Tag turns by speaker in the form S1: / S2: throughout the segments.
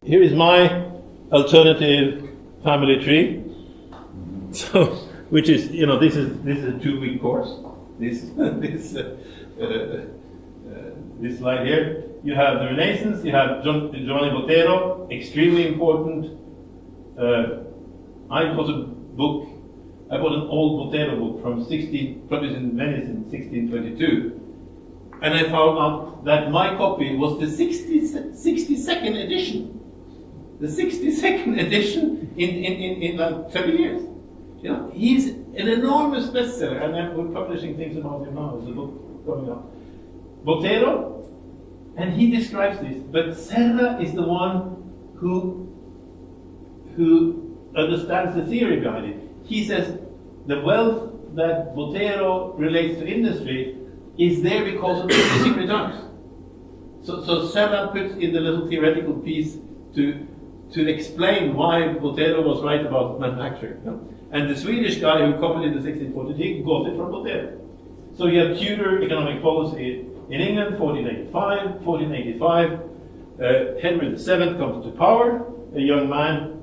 S1: here is my alternative family tree. So, which is, this is a 2-week course. This slide here. You have the Renaissance. You have Giovanni Botero, extremely important. I bought an old Botero book from published in Venice in 1622, and I found out that my copy was the 62nd edition. The 62nd edition in like 30 years. He's an enormous bestseller, and we're publishing things about him now. There's a book coming up. Botero, and he describes this, but Serra is the one who understands the theory behind it. He says the wealth that Botero relates to industry is there because of the basic returns. So Serra puts in the little theoretical piece to explain why Botero was right about manufacturing. And the Swedish guy who copied it in 1640, he got it from Botero. So you have Tudor economic policy in England, 1485. Henry VII comes to power, a young man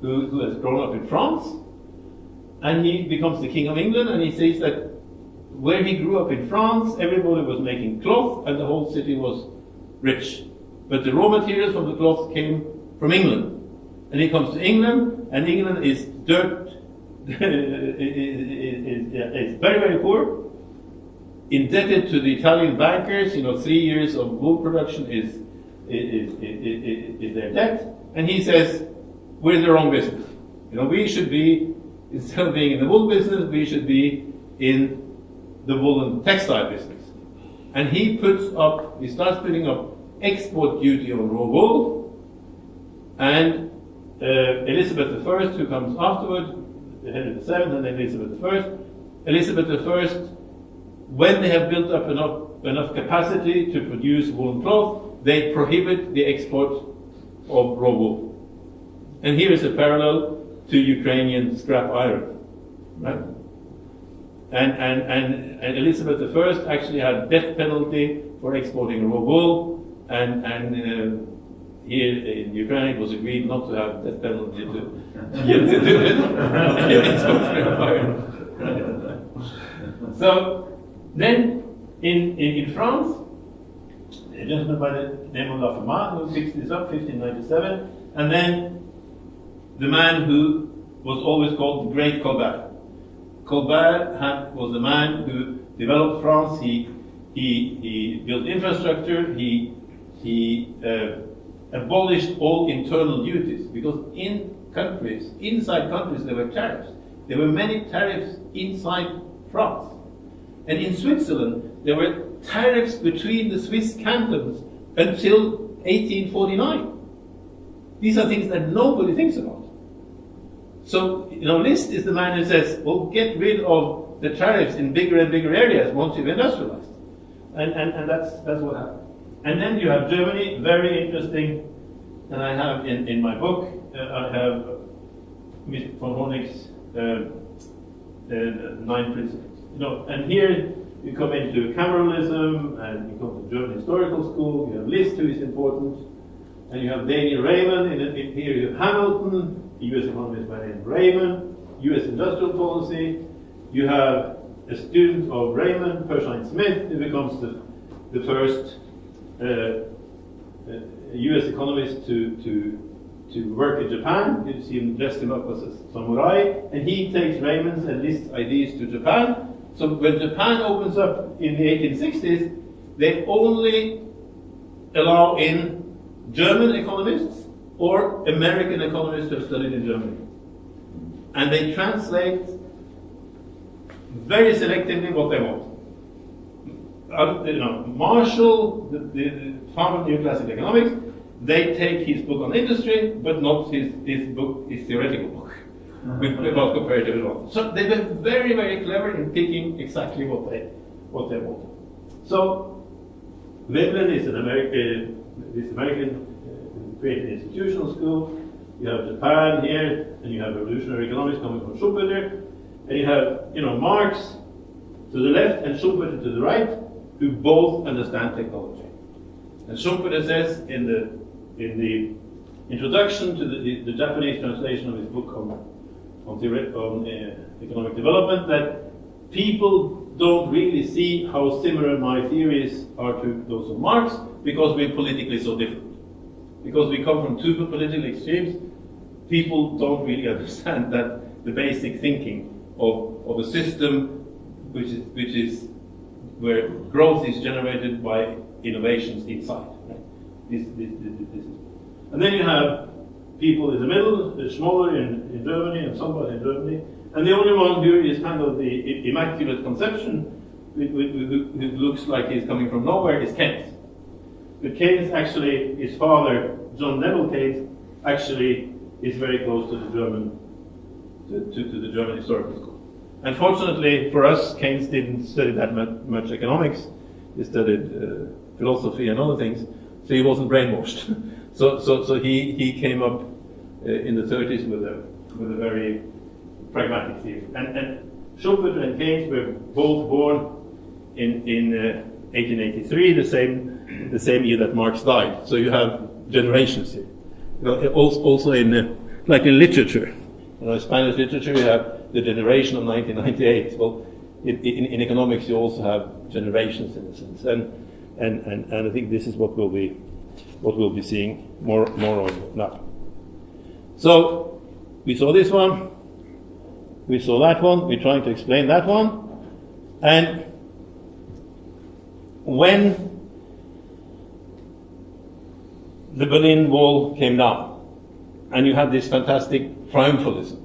S1: who has grown up in France, and he becomes the King of England, and he says that where he grew up in France, everybody was making cloth, and the whole city was rich. But the raw materials from the cloth came from England. And he comes to England, and England is dirt, is very, very poor, indebted to the Italian bankers. 3 years of wool production is their debt. And he says, we're in the wrong business. We should be, instead of being in the wool business, we should be in the woolen textile business. And he starts putting up export duty on raw wool, and Elizabeth I, who comes afterward, Henry VII and then Elizabeth I. Elizabeth I, when they have built up enough capacity to produce woolen cloth, they prohibit the export of raw wool. And here is a parallel to Ukrainian scrap iron, right? And Elizabeth I actually had death penalty for exporting raw wool, and here in Ukraine it was agreed not to have death penalty to scrap iron. So then in France, a gentleman by the name of Lafayette who fixed this up, 1597, and then the man who was always called the Great Colbert. Colbert was the man who developed France. He built infrastructure. He abolished all internal duties, because inside countries, there were tariffs. There were many tariffs inside France. And in Switzerland, there were tariffs between the Swiss cantons until 1849. These are things that nobody thinks about. So, Liszt is the man who says, well, get rid of the tariffs in bigger and bigger areas once you've industrialized. And that's what happened. And then you have Germany, very interesting, and I have in my book, I have Mr. von Honig's 9 principles. And here you come into cameralism, and you come to German historical school, you have Liszt, who is important, and you have Daniel Raymond, and here you have Hamilton, a U.S. economist by the name of Raymond, U.S. industrial policy. You have a student of Raymond, Pershing Smith, who becomes the first U.S. economist to work in Japan. You see him dressed him up as a samurai, and he takes Raymond's and Liszt's ideas to Japan. So when Japan opens up in the 1860s, they only allow in German economists or American economists who have studied in Germany. And they translate very selectively what they want. Marshall, the founder of neoclassical economics, they take his book on industry, but not his theoretical book about comparative advantage. So they were very, very clever in picking exactly what they wanted. So Veblen is an American created institutional school. You have Japan here, and you have revolutionary economics coming from Schumpeter, and you have Marx to the left and Schumpeter to the right, who both understand technology. And Schumpeter says in the introduction to the Japanese translation of his book on economic development, that people don't really see how similar my theories are to those of Marx, because we're politically so different. Because we come from two political extremes, people don't really understand that the basic thinking of a system which is where growth is generated by innovations inside. Right? This is. And then you have people in the middle, the smaller in Germany and somebody in Germany, and the only one who is kind of the immaculate conception, who looks like he's coming from nowhere, is Keynes. But Keynes actually, his father, John Neville Keynes, actually is very close to the German historical school. Unfortunately for us, Keynes didn't study that much economics. He studied philosophy and other things, so he wasn't brainwashed. So he came up in the 30s with a very pragmatic theory. And Schumpeter and Keynes were both born in 1883, the same year that Marx died. So you have generations here. Also in like in literature, Spanish literature, you have the generation of 1998. Well, in economics, you also have generations in a sense, and I think this is what we'll be seeing more of now. So we saw this one, we saw that one. We're trying to explain that one, and when the Berlin Wall came down, and you had this fantastic triumphalism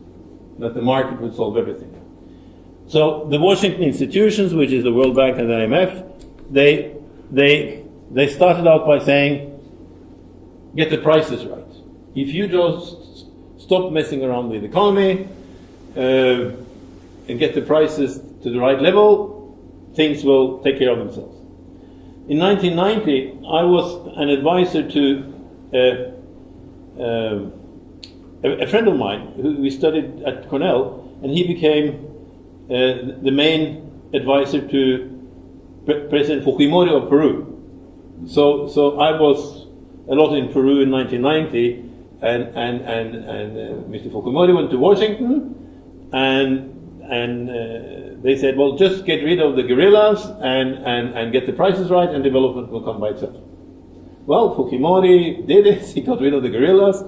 S1: that the market would solve everything. So the Washington institutions, which is the World Bank and the IMF, they started out by saying, get the prices right. If you just stop messing around with the economy and get the prices to the right level, things will take care of themselves. In 1990, I was an advisor to a friend of mine who we studied at Cornell, and he became the main advisor to President Fujimori of Peru. So I was a lot in Peru in 1990, and Mr. Fujimori went to Washington, and they said, well, just get rid of the guerrillas and get the prices right, and development will come by itself. Well, Fujimori did it. He got rid of the guerrillas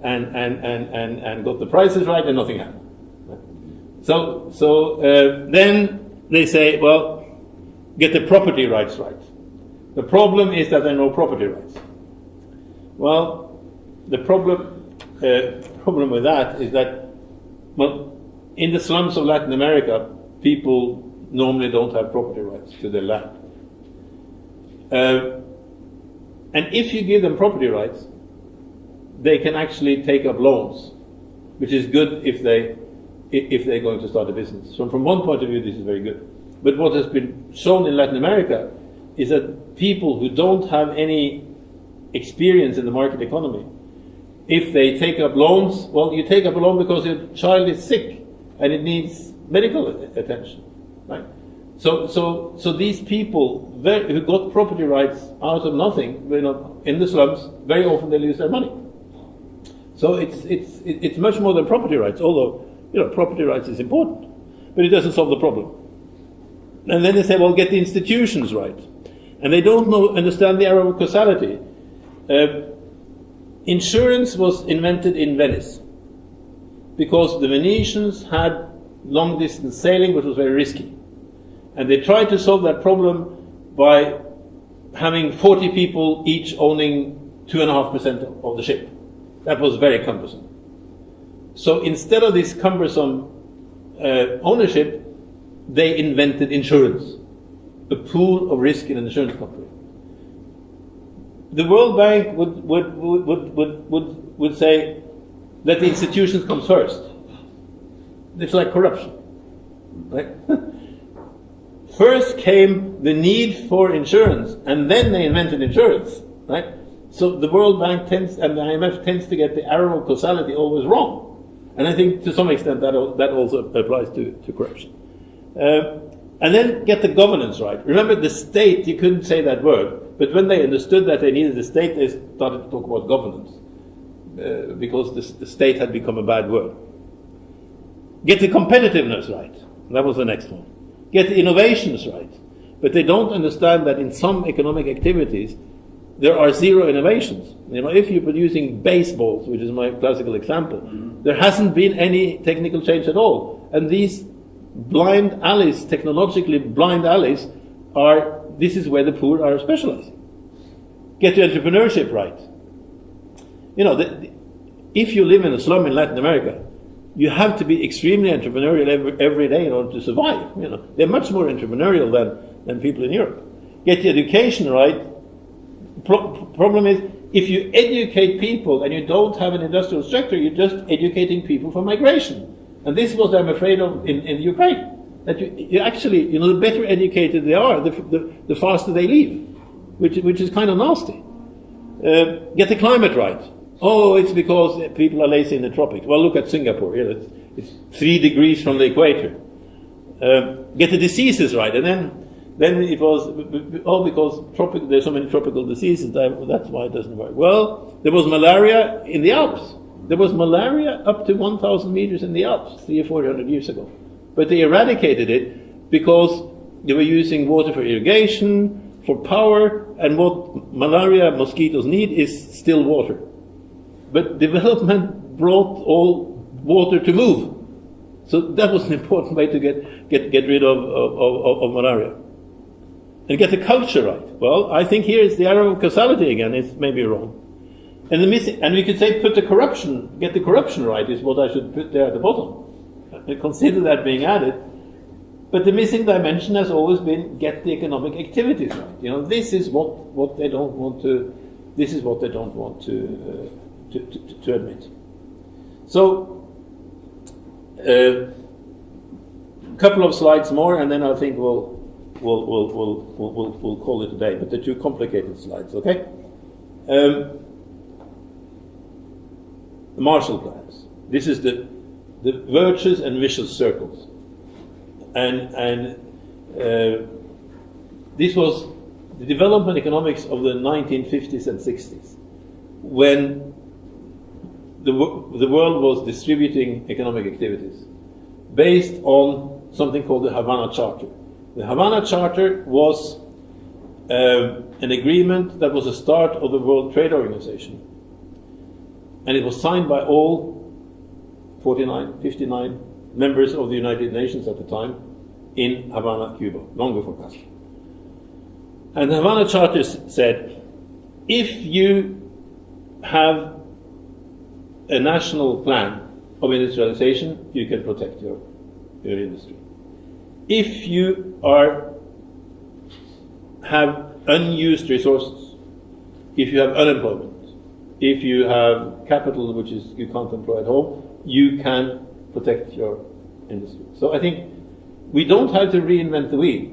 S1: and got the prices right, and nothing happened. So then they say, well, get the property rights right. The problem is that there are no property rights. Well, the problem with that is that, well, in the slums of Latin America, people normally don't have property rights to their land. And if you give them property rights, they can actually take up loans, which is good if they're going to start a business. So from one point of view, this is very good. But what has been shown in Latin America is that people who don't have any experience in the market economy, if they take up loans, well, you take up a loan because your child is sick and it needs medical attention, right? So these people who got property rights out of nothing, in the slums, very often they lose their money. So it's much more than property rights, although property rights is important, but it doesn't solve the problem. And then they say, well, get the institutions right, and they don't understand the error of causality. Insurance was invented in Venice because the Venetians had long-distance sailing, which was very risky. And they tried to solve that problem by having 40 people each owning 2.5% of the ship. That was very cumbersome. So instead of this cumbersome ownership, they invented insurance, a pool of risk in an insurance company. The World Bank would say that the institutions comes first. It's like corruption, right? First came the need for insurance, and then they invented insurance, right? So the World Bank and the IMF tends to get the error of causality always wrong. And I think to some extent that also applies to corruption. And then get the governance right. Remember, the state, you couldn't say that word, but when they understood that they needed a state, they started to talk about governance. because the state had become a bad word. Get the competitiveness right. That was the next one. Get the innovations right. But they don't understand that in some economic activities, there are zero innovations. You know, if you're producing baseballs, which is my classical example, there hasn't been any technical change at all. And these blind alleys, technologically blind alleys, this is where the poor are specializing. Get the entrepreneurship right. You know, if you live in a slum in Latin America, you have to be extremely entrepreneurial every day in order to survive. You know, they're much more entrepreneurial than people in Europe. Get the education right. Problem is, if you educate people and you don't have an industrial structure, you're just educating people for migration. And this is what I'm afraid of in Ukraine. That you actually, you know, the better educated they are, the faster they leave, which is kind of nasty. Get the climate right. Oh, it's because people are lazy in the tropics. Well, look at Singapore. You know, it's 3 degrees from the equator. Get the diseases right, and then it was because there's so many tropical diseases. That's why it doesn't work. Well, there was malaria in the Alps. There was malaria up to 1,000 meters in the Alps 300 or 400 years ago, but they eradicated it because they were using water for irrigation, for power, and what malaria mosquitoes need is still water. But development brought all water to move. So that was an important way to get rid of malaria. And get the culture right. Well, I think here is the arrow of causality again. It's maybe wrong. And we could say get the corruption right is what I should put there at the bottom. I consider that being added. But the missing dimension has always been get the economic activities right. You know, this is what they don't want to. This is what they don't want to admit. So, a couple of slides more, and then I think we'll call it a day. But they're too complicated slides, okay? The Marshall Plans. This is the virtuous and vicious circles, and this was the development economics of the 1950s and 60s, when the world was distributing economic activities based on something called the Havana Charter. The Havana Charter was an agreement that was the start of the World Trade Organization, and it was signed by all 59 members of the United Nations at the time in Havana, Cuba, long before Castro. And the Havana Charter said, if you have a national plan of industrialization, you can protect your industry. If you have unused resources, if you have unemployment, if you have capital which is you can't employ at home, you can protect your industry. So I think we don't have to reinvent the wheel.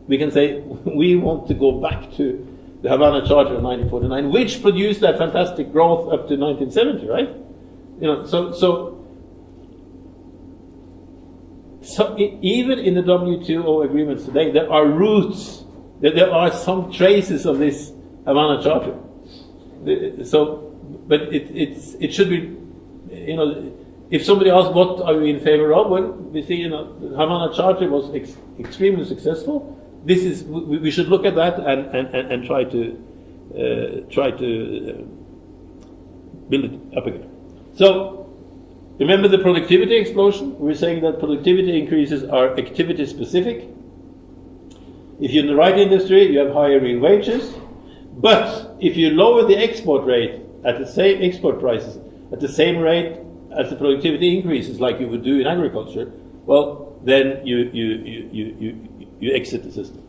S1: We can say we want to go back to the Havana Charter of 1949, which produced that fantastic growth up to 1970, right? You know, so even in the WTO agreements today, there are roots, there are some traces of this Havana Charter. But it should be, you know, if somebody asks what are we in favor of, well, we see, you know, the Havana Charter was extremely successful. We should look at that and try to build it up again. So, remember the productivity explosion? We're saying that productivity increases are activity specific. If you're in the right industry, you have higher real wages. But if you lower the export rate at the same export prices at the same rate as the productivity increases, like you would do in agriculture, well, then you exit the system.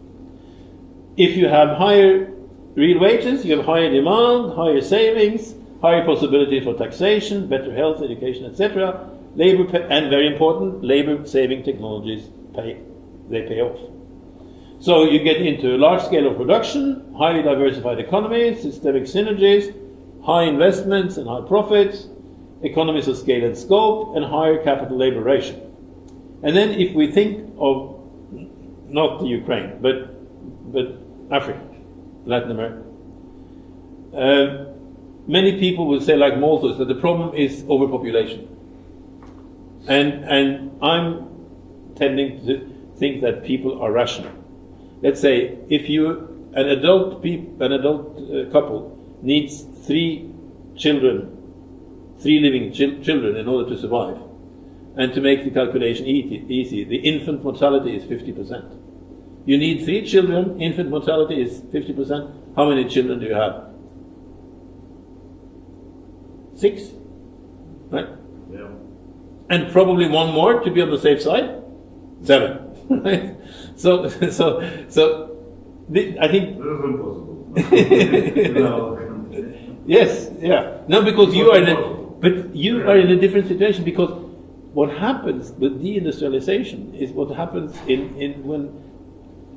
S1: If you have higher real wages, you have higher demand, higher savings, higher possibility for taxation, better health, education, etc. And very important, labor-saving technologies pay off. So you get into a large scale of production, highly diversified economies, systemic synergies, high investments and high profits, economies of scale and scope, and higher capital-labor ratio. And then if we think of not the Ukraine, but Africa, Latin America,
S2: many people will say, like Malthus, that the problem is overpopulation. And I'm tending to think that people are rational. Let's say if an adult couple needs 3 living children in order to survive, and to make the calculation easy, the infant mortality is 50%. You need 3 children, infant mortality is 50%. How many children do you have? 6, right?
S3: Yeah.
S2: And probably 1 more to be on the safe side. 7, right? So I think.
S3: This is impossible.
S2: Yes, yeah. No, because you are in a different situation, because what happens with deindustrialization is what happens in when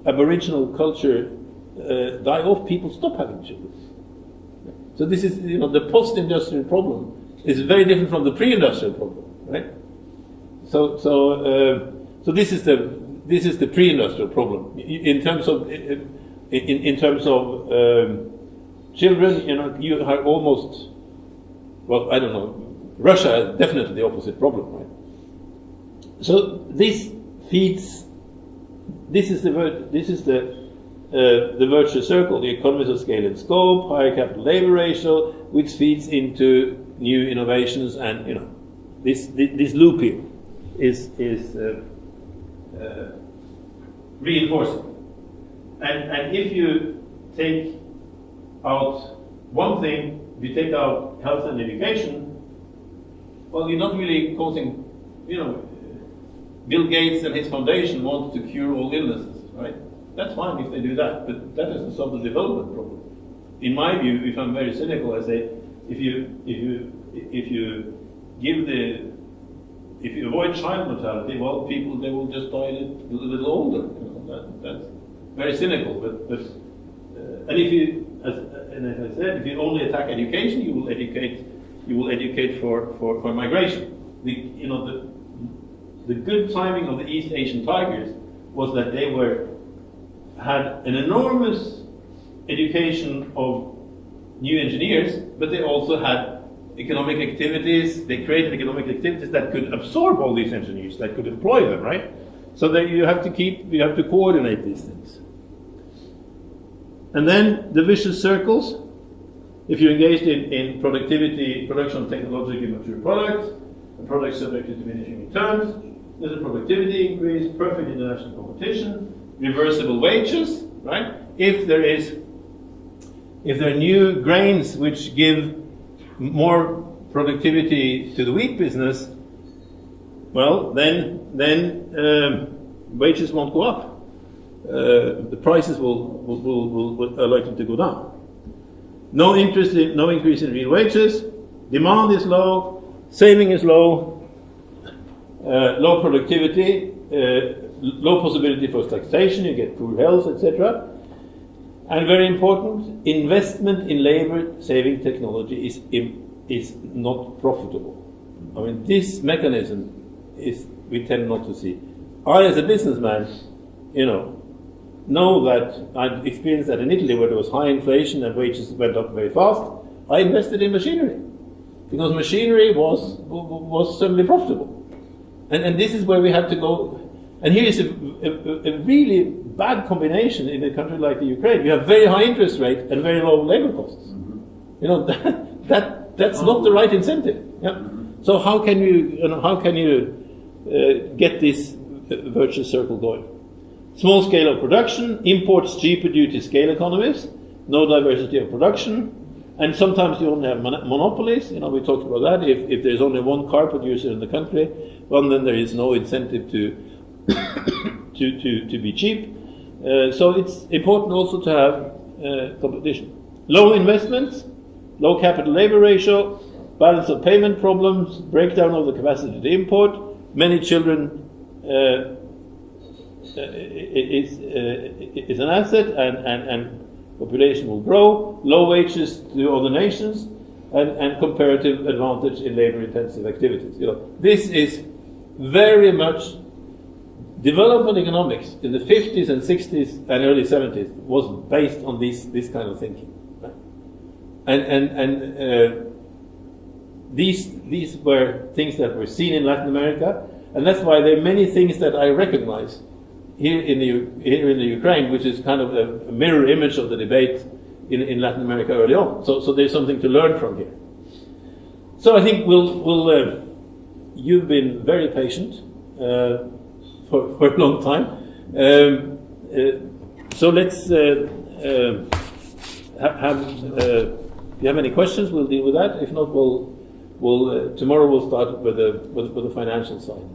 S2: Aboriginal culture die off, people stop having children. So this is, the post-industrial problem is very different from the pre-industrial problem, right? So this is the pre-industrial problem in terms of children. You are almost, well, I don't know. Russia has definitely the opposite problem, right? So this feeds. This is the virtuous circle, the economies of scale and scope, higher capital labor ratio, which feeds into new innovations, and this looping is reinforcing. And if you take out one thing, if you take out health and education, well, you're not really causing, Bill Gates and his foundation want to cure all illnesses, right? That's fine if they do that, but that doesn't solve the development problem. In my view, if I'm very cynical, I say if you avoid child mortality, well, people, they will just die a little older. That's very cynical. But and if you, as I said, if you only attack education, you will educate for migration. The good timing of the East Asian tigers was that they had an enormous education of new engineers, but they also had economic activities. They created economic activities that could absorb all these engineers, that could employ them, right? So that you have to coordinate these things. And then the vicious circles. If you're engaged in production of technologically mature products, a product subject to diminishing returns, there's a productivity increase, perfect international competition, reversible wages, right? If there are new grains which give more productivity to the wheat business, well, then wages won't go up. The prices are likely to go down. No increase in real wages. Demand is low. Saving is low. Low productivity. Low possibility for taxation. You get poor health, etc. And very important, investment in labor-saving technology is not profitable. I mean, this mechanism we tend not to see. I, as a businessman, know that I've experienced that in Italy, where there was high inflation and wages went up very fast. I invested in machinery because machinery was suddenly profitable, and this is where we have to go. And here is a really bad combination in a country like the Ukraine. You have very high interest rate and very low labor costs. Mm-hmm. That's not the right incentive. Yeah. Mm-hmm. So how can you get this virtuous circle going? Small scale of production, imports cheaper due to scale economies, no diversity of production, and sometimes you only have monopolies. We talked about that. If there's only one car producer in the country, well, then there is no incentive to be cheap. So it's important also to have competition. Low investments, low capital labor ratio, balance of payment problems, breakdown of the capacity to import, many children is an asset, and population will grow, low wages to other nations, and comparative advantage in labor-intensive activities. This is very much development economics in the 50s and 60s and early 70s was based on this kind of thinking. Right? These were things that were seen in Latin America, and that's why there are many things that I recognize here in the Ukraine, which is kind of a mirror image of the debate in Latin America early on. So there's something to learn from here. So I think you've been very patient for a long time. So let's if you have any questions, we'll deal with that. If not, tomorrow we'll start with the financial side.